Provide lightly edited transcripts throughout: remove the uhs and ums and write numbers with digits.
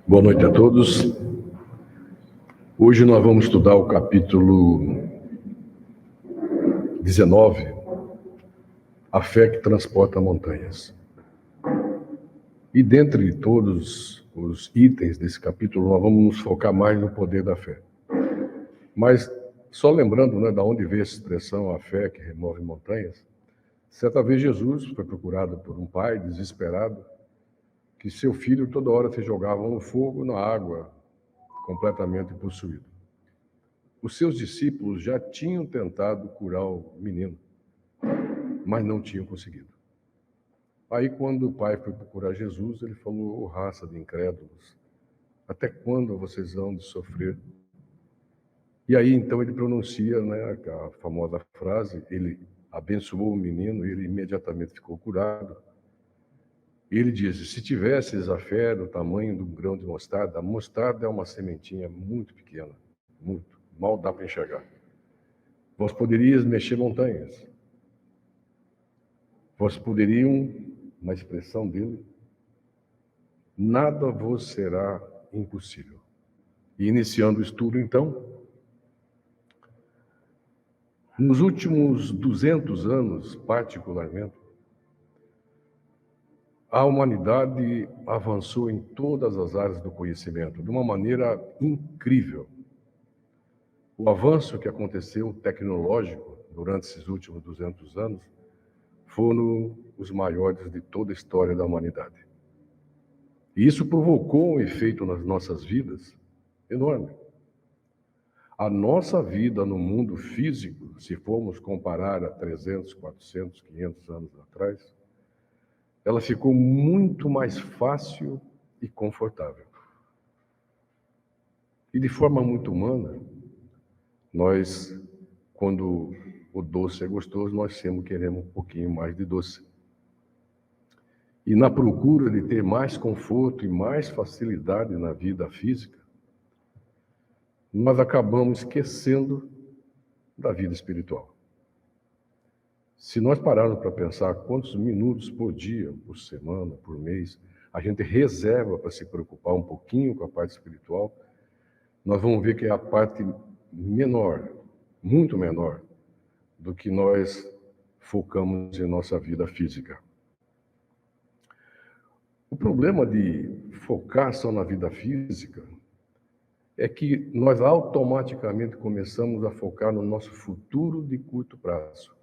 Boa noite a todos. Hoje nós vamos estudar o capítulo 19, A Fé que Transporta Montanhas. E dentre todos os itens desse capítulo, nós vamos nos focar mais no poder da fé. Mas, só lembrando, da onde veio essa expressão, a fé que remove montanhas, certa vez Jesus foi procurado por um pai desesperado, que seu filho toda hora se jogava no fogo, na água, completamente possuído. Os seus discípulos já tinham tentado curar o menino, mas não tinham conseguido. Aí, quando o pai foi procurar Jesus, ele falou: raça de incrédulos, até quando vocês vão de sofrer? E aí, então, ele pronuncia a famosa frase, ele abençoou o menino, ele imediatamente ficou curado. E ele diz: se tivesses a fé do tamanho de um grão de mostarda, a mostarda é uma sementinha muito pequena, muito, mal dá para enxergar. Vós poderias mexer montanhas. Vós poderiam, na expressão dele, nada vos será impossível. E iniciando o estudo, então, nos últimos 200 anos, particularmente, a humanidade avançou em todas as áreas do conhecimento, de uma maneira incrível. O avanço que aconteceu tecnológico durante esses últimos 200 anos foram os maiores de toda a história da humanidade. E isso provocou um efeito nas nossas vidas enorme. A nossa vida no mundo físico, se formos comparar a 300, 400, 500 anos atrás, ela ficou muito mais fácil e confortável. E de forma muito humana, nós, quando o doce é gostoso, nós sempre queremos um pouquinho mais de doce. E na procura de ter mais conforto e mais facilidade na vida física, nós acabamos esquecendo da vida espiritual. Se nós pararmos para pensar quantos minutos por dia, por semana, por mês, a gente reserva para se preocupar um pouquinho com a parte espiritual, nós vamos ver que é a parte menor, muito menor, do que nós focamos em nossa vida física. O problema de focar só na vida física é que nós automaticamente começamos a focar no nosso futuro de curto prazo.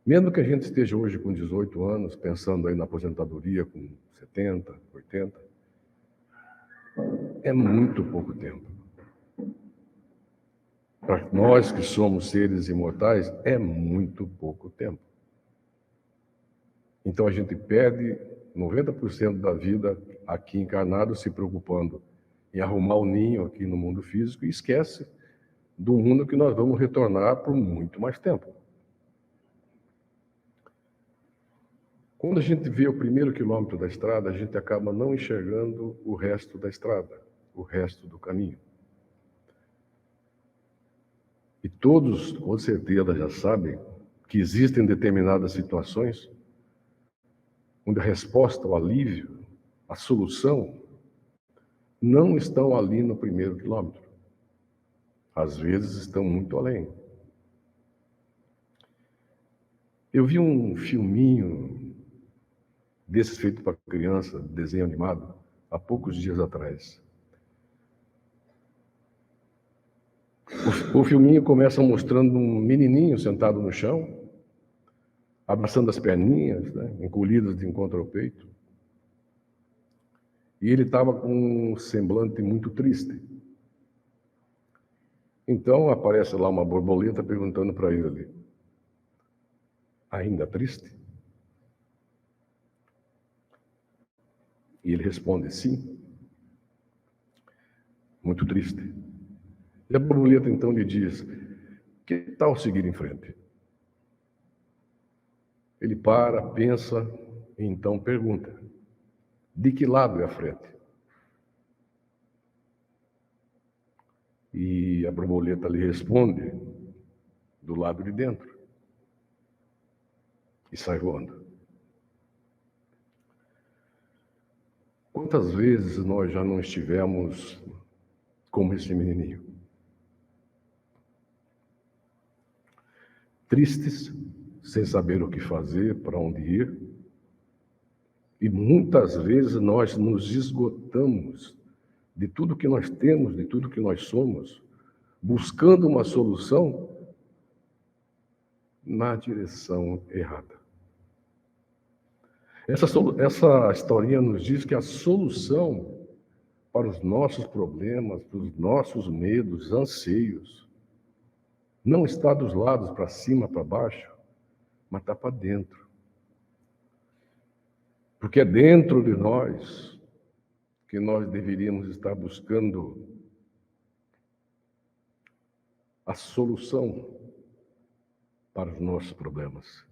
Mesmo que a gente esteja hoje com 18 anos, pensando aí na aposentadoria com 70, 80, é muito pouco tempo. Para nós que somos seres imortais, é muito pouco tempo. Então a gente perde 90% da vida aqui encarnado se preocupando em arrumar o ninho aqui no mundo físico e esquece do mundo que nós vamos retornar por muito mais tempo. Quando a gente vê o primeiro quilômetro da estrada, a gente acaba não enxergando o resto da estrada, o resto do caminho. E todos, com certeza, já sabem que existem determinadas situações onde a resposta, o alívio, a solução, não estão ali no primeiro quilômetro. Às vezes estão muito além. Eu vi um filminho desses feito para criança, desenho animado, há poucos dias atrás. O filminho começa mostrando um menininho sentado no chão, abraçando as perninhas, encolhidas de encontro ao peito. E ele estava com um semblante muito triste. Então aparece lá uma borboleta perguntando para ele: ainda triste? E ele responde: sim, muito triste. E a borboleta então lhe diz: que tal seguir em frente? Ele para, pensa e então pergunta: de que lado é a frente? E a borboleta lhe responde: do lado de dentro. E sai voando. Quantas vezes nós já não estivemos como esse menininho? Tristes, sem saber o que fazer, para onde ir. E muitas vezes nós nos esgotamos de tudo que nós temos, de tudo que nós somos, buscando uma solução na direção errada. Essa historinha nos diz que a solução para os nossos problemas, para os nossos medos, anseios, não está dos lados, para cima, para baixo, mas está para dentro. Porque é dentro de nós que nós deveríamos estar buscando a solução para os nossos problemas.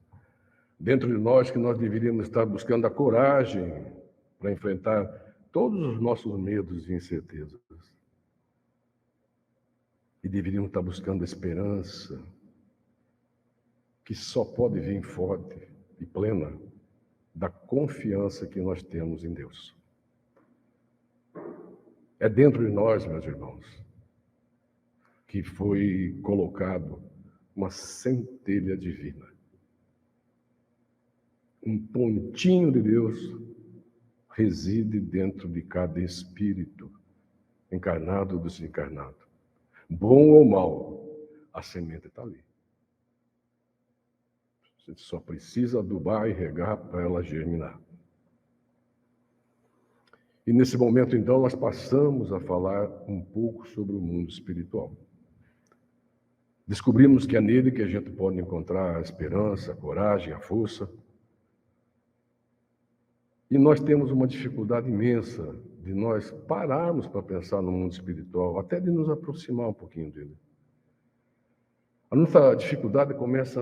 Dentro de nós que nós deveríamos estar buscando a coragem para enfrentar todos os nossos medos e incertezas. E deveríamos estar buscando a esperança, que só pode vir forte e plena da confiança que nós temos em Deus. É dentro de nós, meus irmãos, que foi colocado uma centelha divina. Um pontinho de Deus reside dentro de cada espírito, encarnado ou desencarnado. Bom ou mal, a semente está ali. Você só precisa adubar e regar para ela germinar. E nesse momento, então, nós passamos a falar um pouco sobre o mundo espiritual. Descobrimos que é nele que a gente pode encontrar a esperança, a coragem, a força. E nós temos uma dificuldade imensa de nós pararmos para pensar no mundo espiritual, até de nos aproximar um pouquinho dele. A nossa dificuldade começa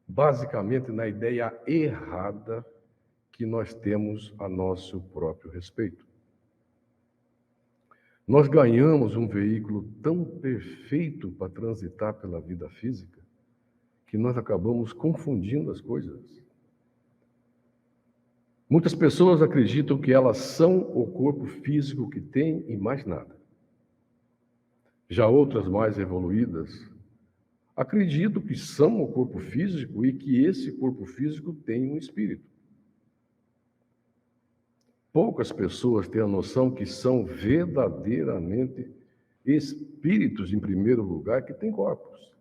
basicamente na ideia errada que nós temos a nosso próprio respeito. Nós ganhamos um veículo tão perfeito para transitar pela vida física que nós acabamos confundindo as coisas. Muitas pessoas acreditam que elas são o corpo físico que têm e mais nada. Já outras mais evoluídas acreditam que são o corpo físico e que esse corpo físico tem um espírito. Poucas pessoas têm a noção que são verdadeiramente espíritos, em primeiro lugar, que têm corpos,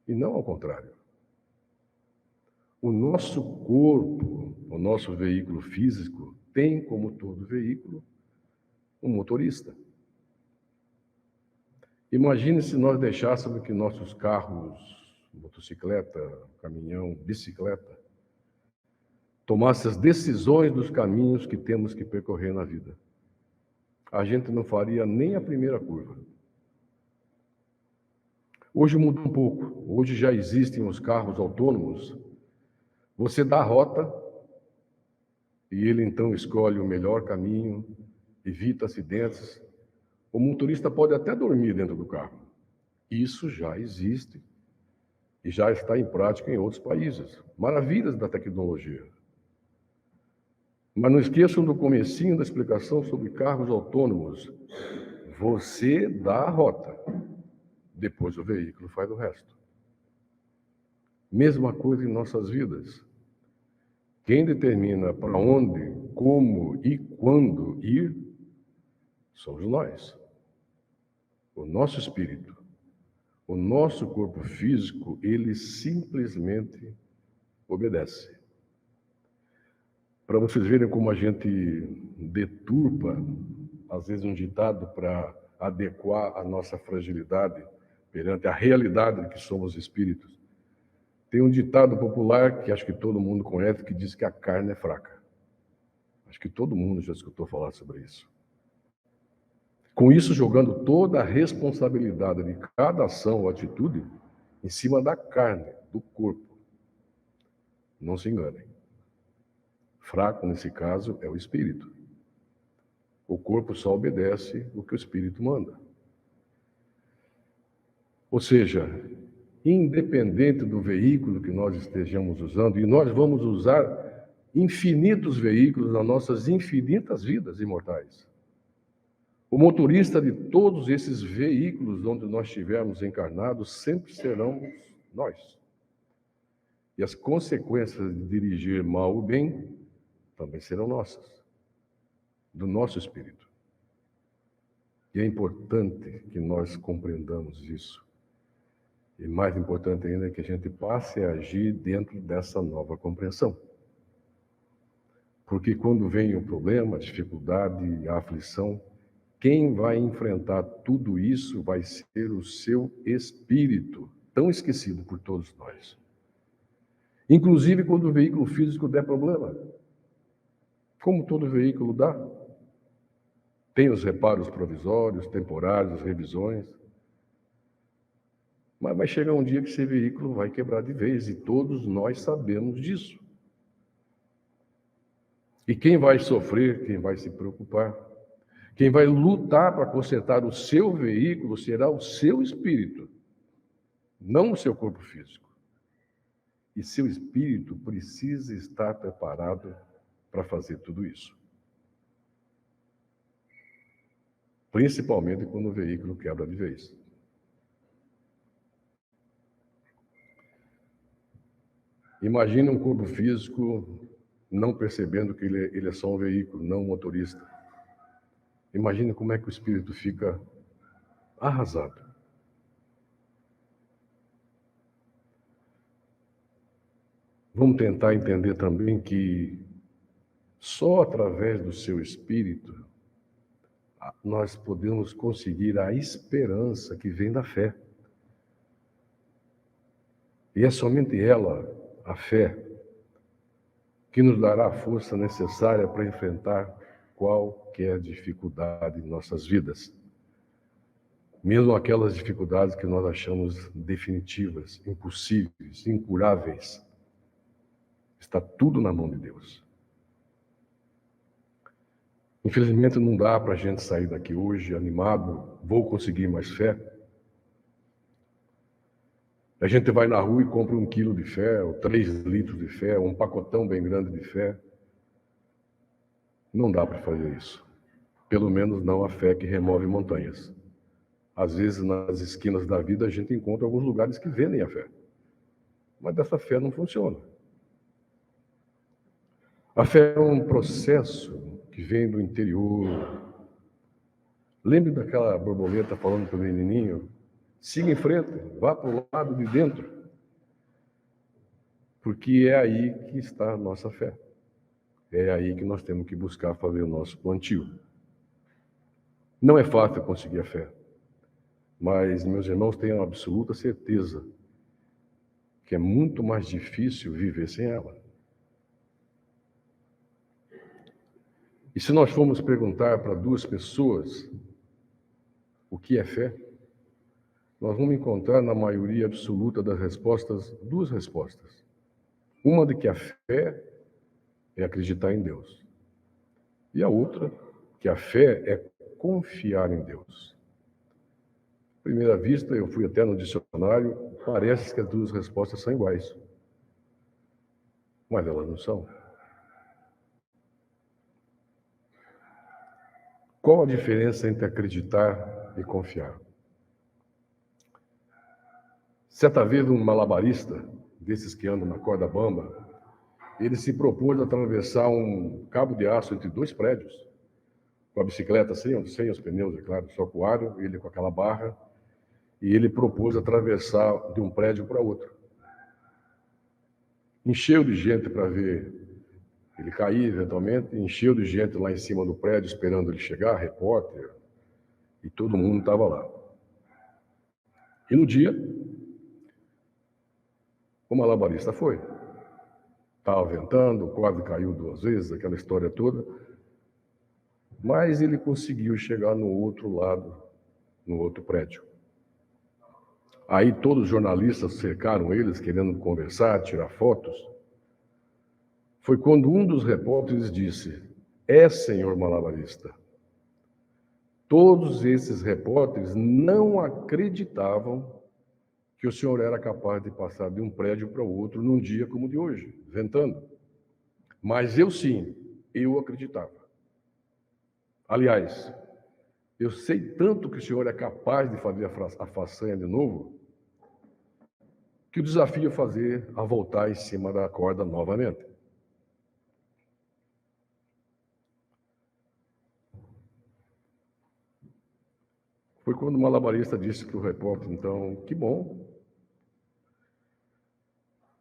e não ao contrário. O nosso corpo, o nosso veículo físico, tem, como todo veículo, um motorista. Imagine se nós deixássemos que nossos carros, motocicleta, caminhão, bicicleta, tomassem as decisões dos caminhos que temos que percorrer na vida. A gente não faria nem a primeira curva. Hoje mudou um pouco. Hoje já existem os carros autônomos. Você dá a rota e ele então escolhe o melhor caminho, evita acidentes. O motorista pode até dormir dentro do carro. Isso já existe e já está em prática em outros países. Maravilhas da tecnologia. Mas não esqueçam do comecinho da explicação sobre carros autônomos. Você dá a rota, depois o veículo faz o resto. Mesma coisa em nossas vidas. Quem determina para onde, como e quando ir, somos nós. O nosso espírito, o nosso corpo físico, ele simplesmente obedece. Para vocês verem como a gente deturpa, às vezes, um ditado para adequar a nossa fragilidade perante a realidade de que somos espíritos. Tem um ditado popular que acho que todo mundo conhece, que diz que a carne é fraca. Acho que todo mundo já escutou falar sobre isso. Com isso, jogando toda a responsabilidade de cada ação ou atitude em cima da carne, do corpo. Não se enganem. Fraco, nesse caso, é o espírito. O corpo só obedece o que o espírito manda. Ou seja, independente do veículo que nós estejamos usando, e nós vamos usar infinitos veículos nas nossas infinitas vidas imortais. O motorista de todos esses veículos onde nós estivermos encarnados sempre serão nós. E as consequências de dirigir mal ou bem também serão nossas, do nosso espírito. E é importante que nós compreendamos isso. E mais importante ainda é que a gente passe a agir dentro dessa nova compreensão. Porque quando vem o problema, a dificuldade, a aflição, quem vai enfrentar tudo isso vai ser o seu espírito, tão esquecido por todos nós. Inclusive quando o veículo físico der problema. Como todo veículo dá. Tem os reparos provisórios, temporários, as revisões. Mas vai chegar um dia que esse veículo vai quebrar de vez, e todos nós sabemos disso. E quem vai sofrer, quem vai se preocupar, quem vai lutar para consertar o seu veículo será o seu espírito, não o seu corpo físico. E seu espírito precisa estar preparado para fazer tudo isso. Principalmente quando o veículo quebra de vez. Imagine um corpo físico não percebendo que ele é só um veículo, não um motorista. Imagine como é que o espírito fica arrasado. Vamos tentar entender também que só através do seu espírito nós podemos conseguir a esperança que vem da fé. E é somente ela, a fé, que nos dará a força necessária para enfrentar qualquer dificuldade em nossas vidas. Mesmo aquelas dificuldades que nós achamos definitivas, impossíveis, incuráveis. Está tudo na mão de Deus. Infelizmente não dá para a gente sair daqui hoje animado, vou conseguir mais fé. A gente vai na rua e compra 1 quilo de fé, ou 3 litros de fé, ou um pacotão bem grande de fé. Não dá para fazer isso. Pelo menos não a fé que remove montanhas. Às vezes, nas esquinas da vida, a gente encontra alguns lugares que vendem a fé. Mas dessa fé não funciona. A fé é um processo que vem do interior. Lembre daquela borboleta falando para o menininho: siga em frente, vá para o lado de dentro. Porque é aí que está a nossa fé. É aí que nós temos que buscar fazer o nosso plantio. Não é fácil conseguir a fé. Mas, meus irmãos, tenham absoluta certeza que é muito mais difícil viver sem ela. E se nós formos perguntar para 2 pessoas o que é fé, nós vamos encontrar na maioria absoluta das respostas 2 respostas. Uma de que a fé é acreditar em Deus. E a outra, que a fé é confiar em Deus. À primeira vista, eu fui até no dicionário, parece que as 2 respostas são iguais. Mas elas não são. Qual a diferença entre acreditar e confiar? Certa vez, um malabarista, desses que andam na corda bamba, ele se propôs a atravessar um cabo de aço entre 2 prédios, com a bicicleta sem os pneus, é claro, só com o aro, ele com aquela barra, e ele propôs atravessar de um prédio para outro. Encheu de gente para ver ele cair, eventualmente, encheu de gente lá em cima do prédio, esperando ele chegar, repórter, e todo mundo estava lá. E no dia, o malabarista foi. Estava ventando, quase caiu 2 vezes, aquela história toda. Mas ele conseguiu chegar no outro lado, no outro prédio. Aí todos os jornalistas cercaram eles, querendo conversar, tirar fotos. Foi quando um dos repórteres disse: senhor malabarista. Todos esses repórteres não acreditavam que o senhor era capaz de passar de um prédio para o outro num dia como o de hoje, ventando. Mas eu sim, eu acreditava. Aliás, eu sei tanto que o Senhor é capaz de fazer a façanha de novo, que o desafio é fazer a voltar em cima da corda novamente. Foi quando o malabarista disse para o repórter, então, que bom,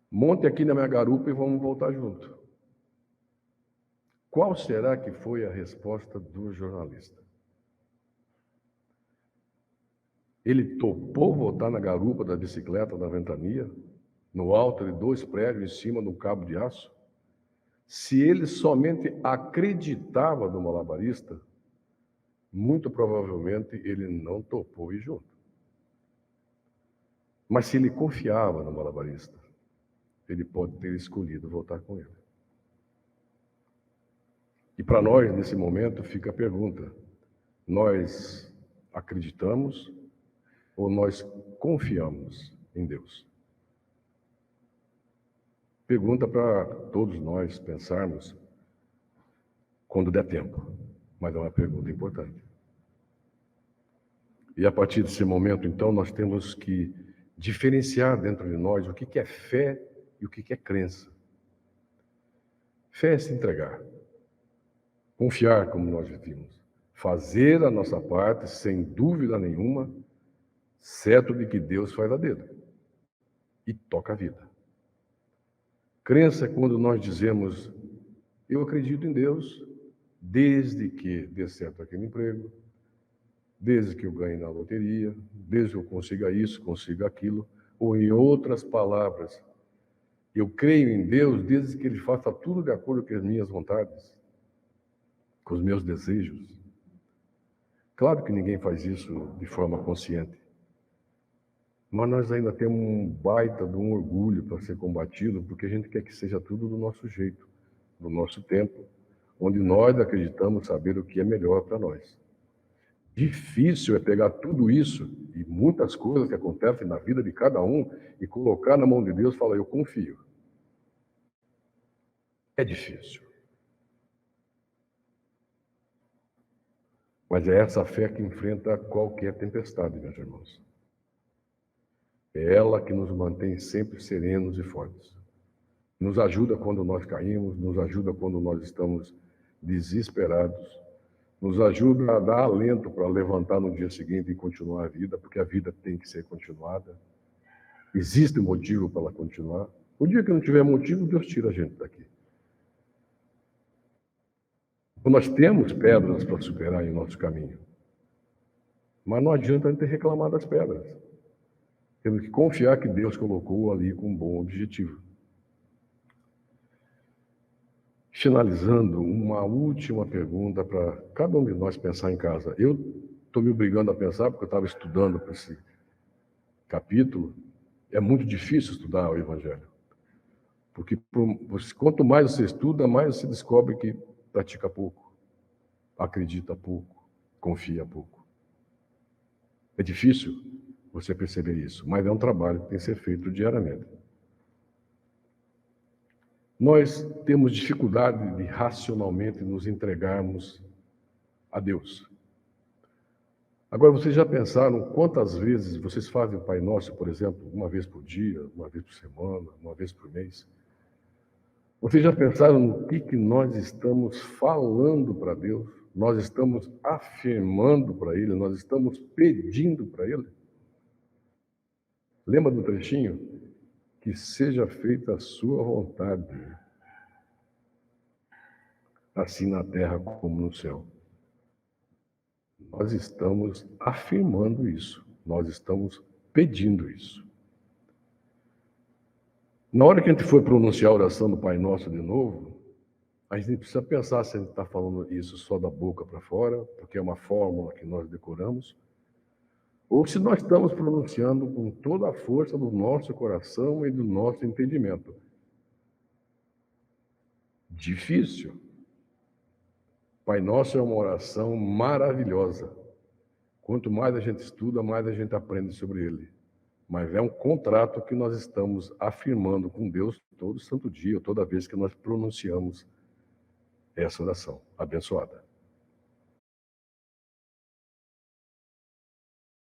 monte aqui na minha garupa e vamos voltar junto. Qual será que foi a resposta do jornalista? Ele topou voltar na garupa da bicicleta da ventania, no alto de 2 prédios, em cima de um cabo de aço? Se ele somente acreditava no malabarista, muito provavelmente ele não topou ir junto. Mas se ele confiava no malabarista, ele pode ter escolhido voltar com ele. E para nós, nesse momento, fica a pergunta: nós acreditamos ou nós confiamos em Deus? Pergunta para todos nós pensarmos quando der tempo, mas é uma pergunta importante. E a partir desse momento, então, nós temos que diferenciar dentro de nós o que é fé e o que é crença. Fé é se entregar, confiar, como nós vimos, fazer a nossa parte sem dúvida nenhuma, certo de que Deus faz a dele e toca a vida. Crença é quando nós dizemos: eu acredito em Deus, desde que dê certo aquele emprego, desde que eu ganhe na loteria, desde que eu consiga isso, consiga aquilo, ou em outras palavras, eu creio em Deus desde que Ele faça tudo de acordo com as minhas vontades, com os meus desejos. Claro que ninguém faz isso de forma consciente, mas nós ainda temos um baita de um orgulho para ser combatido, porque a gente quer que seja tudo do nosso jeito, do nosso tempo, onde nós acreditamos saber o que é melhor para nós. Difícil é pegar tudo isso e muitas coisas que acontecem na vida de cada um e colocar na mão de Deus e falar: eu confio. É difícil. Mas é essa fé que enfrenta qualquer tempestade, meus irmãos. É ela que nos mantém sempre serenos e fortes. Nos ajuda quando nós caímos, nos ajuda quando nós estamos desesperados, nos ajuda a dar alento para levantar no dia seguinte e continuar a vida, porque a vida tem que ser continuada. Existe motivo para ela continuar. O dia que não tiver motivo, Deus tira a gente daqui. Então, nós temos pedras para superar em nosso caminho. Mas não adianta a gente reclamar das pedras. Temos que confiar que Deus colocou ali com um bom objetivo. Finalizando, uma última pergunta para cada um de nós pensar em casa. Eu estou me obrigando a pensar, porque eu estava estudando para esse capítulo. É muito difícil estudar o Evangelho. Porque quanto mais você estuda, mais você descobre que pratica pouco, acredita pouco, confia pouco. É difícil você perceber isso, mas é um trabalho que tem que ser feito diariamente. Nós temos dificuldade de racionalmente nos entregarmos a Deus. Agora, vocês já pensaram quantas vezes vocês fazem o Pai Nosso, por exemplo, uma vez por dia, uma vez por semana, uma vez por mês? Vocês já pensaram no que nós estamos falando para Deus? Nós estamos afirmando para Ele, nós estamos pedindo para Ele? Lembra do trechinho? Que seja feita a sua vontade, assim na terra como no céu. Nós estamos afirmando isso, nós estamos pedindo isso. Na hora que a gente for pronunciar a oração do Pai Nosso de novo, a gente precisa pensar se a gente está falando isso só da boca para fora, porque é uma fórmula que nós decoramos, ou se nós estamos pronunciando com toda a força do nosso coração e do nosso entendimento. Difícil. Pai Nosso é uma oração maravilhosa. Quanto mais a gente estuda, mais a gente aprende sobre ele. Mas é um contrato que nós estamos afirmando com Deus todo santo dia, toda vez que nós pronunciamos essa oração abençoada.